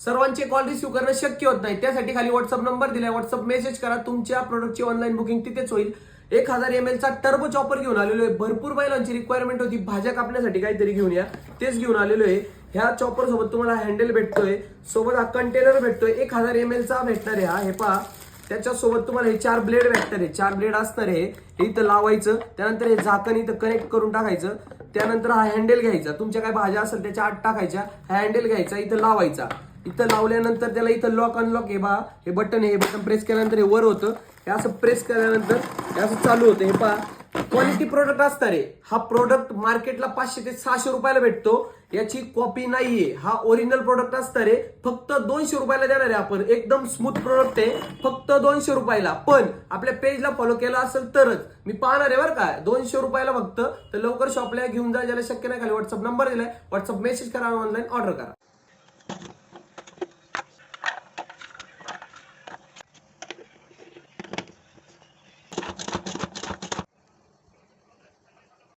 सर्वांचे call receive करणं शक्य होत नाही, त्यासाठी खाली व्हॉट्सअप नंबर दिलाय, व्हॉट्सअप मेसेज करा, तुमच्या प्रोडक्टची ऑनलाईन बुकिंग तिथेच होईल। 1000 ml चा टर्बो चॉपर घेऊन आलेलो आहे, भरपूर बैलांची रिक्वायरमेंट होती भाज्या कापण्यासाठी काहीतरी घेऊन या, तेच घेऊन आलेलो आहे। ह्या चॉपर सोबत तुम्हाला हँडल भेटतोय, सोबत हा कंटेनर भेटतोय, 1000 ml चा भेटणार आहे हा, हे पहा त्याच्यासोबत तुम्हाला हे 4 ब्लेड भेटणार आहे, 4 ब्लेड असणार आहे, हे इथं लावायचं, त्यानंतर हे झाकण इथं कनेक्ट करून टाकायचं, त्यानंतर हा हँडल घ्यायचा, तुमच्या काय भाज्या असेल त्याच्या आत टाकायच्या, हा हँडल घ्यायचा, इथं लावायचा, इथं लावल्यानंतर त्याला इथं लॉक अनलॉक हे बा, हे बटन प्रेस केल्यानंतर हे वर होतं, हे असं प्रेस केल्यानंतर हे असं चालू होतं, हे पहा क्वालिटी प्रोडक्ट असणार आहे। हा प्रोडक्ट मार्केटला 500 ते 600 रुपयाला भेटतो, याची कॉपी नाहीये, हा ओरिजिनल प्रोडक्ट असणार आहे, फक्त 200 रुपयाला देणार आहे आपण, एकदम स्मूथ प्रोडक्ट आहे, फक्त 200 रुपयाला। पण आपल्या पेजला फॉलो केला असेल तरच मी पाहणार आहे बरं का, 200 रुपयाला फक्त, तर लवकर शॉपला घेऊन जा, ज्याला शक्य नाही खाली व्हॉट्सअप नंबर दिलाय, व्हॉट्सअप मेसेज करा, ऑनलाईन ऑर्डर करा।